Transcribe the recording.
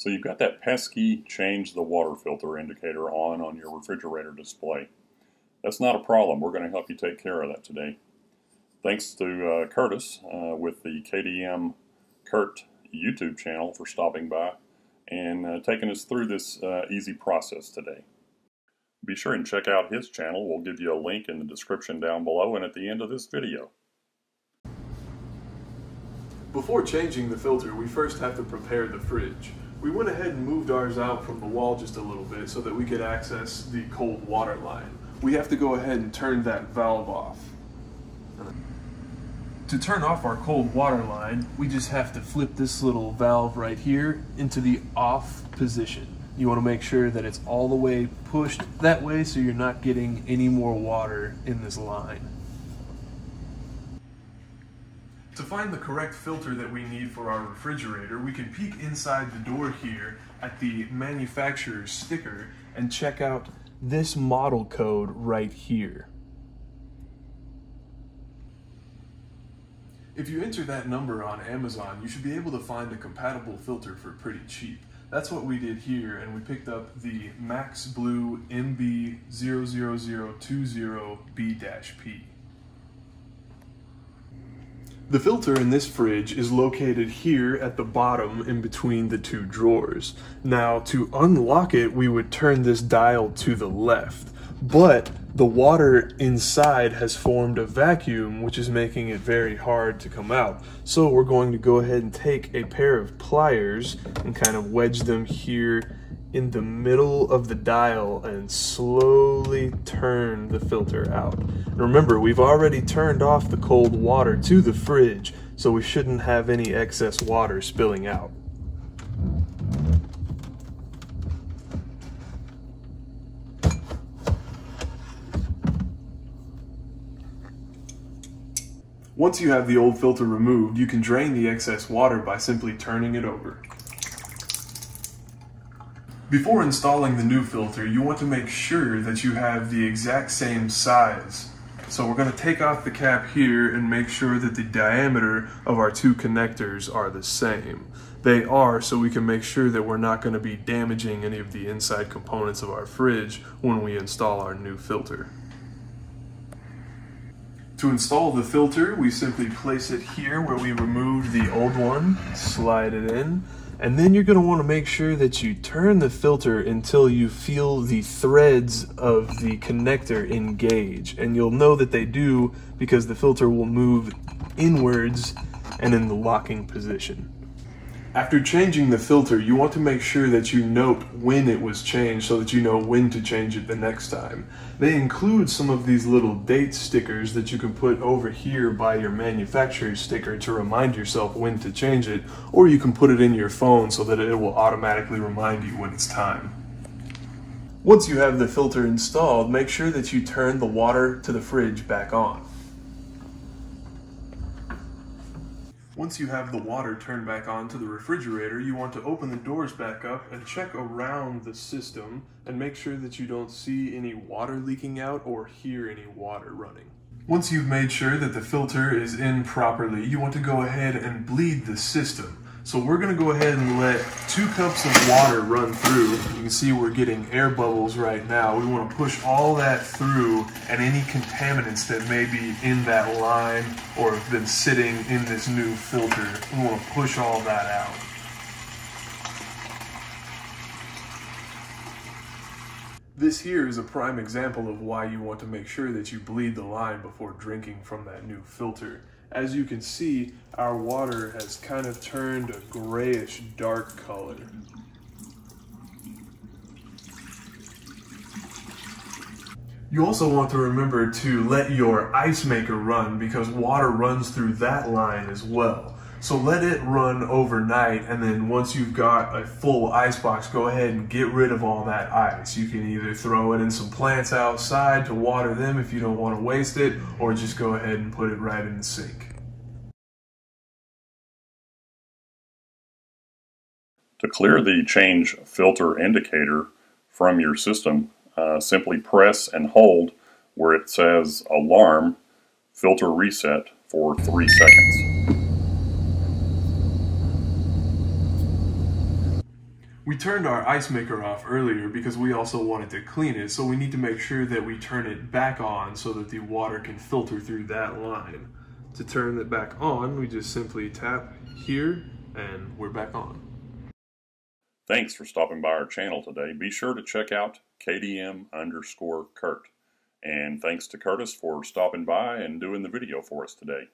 So you've got that pesky change the water filter indicator on your refrigerator display. That's not a problem. We're going to help you take care of that today. Thanks to Curtis with the KDM Kurt YouTube channel for stopping by and taking us through this easy process today. Be sure and check out his channel. We'll give you a link in the description down below and at the end of this video. Before changing the filter, we first have to prepare the fridge. We went ahead and moved ours out from the wall just a little bit so that we could access the cold water line. We have to go ahead and turn that valve off. To turn off our cold water line, we just have to flip this little valve right here into the off position. You want to make sure that it's all the way pushed that way so you're not getting any more water in this line. To find the correct filter that we need for our refrigerator, we can peek inside the door here at the manufacturer's sticker and check out this model code right here. If you enter that number on Amazon, you should be able to find a compatible filter for pretty cheap. That's what we did here, and we picked up the Max Blue MB00020B-P. The filter in this fridge is located here at the bottom in between the two drawers. Now, to unlock it, we would turn this dial to the left, but the water inside has formed a vacuum, which is making it very hard to come out. So we're going to go ahead and take a pair of pliers and kind of wedge them here in the middle of the dial and slowly turn the filter out. And remember, we've already turned off the cold water to the fridge, so we shouldn't have any excess water spilling out. Once you have the old filter removed, you can drain the excess water by simply turning it over. Before installing the new filter, you want to make sure that you have the exact same size. So we're going to take off the cap here and make sure that the diameter of our two connectors are the same. They are, so we can make sure that we're not going to be damaging any of the inside components of our fridge when we install our new filter. To install the filter, we simply place it here where we removed the old one, slide it in, and then you're going to want to make sure that you turn the filter until you feel the threads of the connector engage. And you'll know that they do because the filter will move inwards and in the locking position. After changing the filter, you want to make sure that you note when it was changed so that you know when to change it the next time. They include some of these little date stickers that you can put over here by your manufacturer's sticker to remind yourself when to change it, or you can put it in your phone so that it will automatically remind you when it's time. Once you have the filter installed, make sure that you turn the water to the fridge back on. Once you have the water turned back on to the refrigerator, you want to open the doors back up and check around the system and make sure that you don't see any water leaking out or hear any water running. Once you've made sure that the filter is in properly, you want to go ahead and bleed the system. So we're going to go ahead and let 2 cups of water run through. You can see we're getting air bubbles right now. We want to push all that through, and any contaminants that may be in that line or have been sitting in this new filter, we want to push all that out. This here is a prime example of why you want to make sure that you bleed the line before drinking from that new filter. As you can see, our water has kind of turned a grayish dark color. You also want to remember to let your ice maker run because water runs through that line as well. So let it run overnight, and then once you've got a full ice box, go ahead and get rid of all that ice. You can either throw it in some plants outside to water them if you don't want to waste it, or just go ahead and put it right in the sink. To clear the change filter indicator from your system, simply press and hold where it says alarm filter reset for 3 seconds. We turned our ice maker off earlier because we also wanted to clean it, so we need to make sure that we turn it back on so that the water can filter through that line. To turn it back on, we just simply tap here and we're back on. Thanks for stopping by our channel today. Be sure to check out KDM_Kurt. And thanks to Curtis for stopping by and doing the video for us today.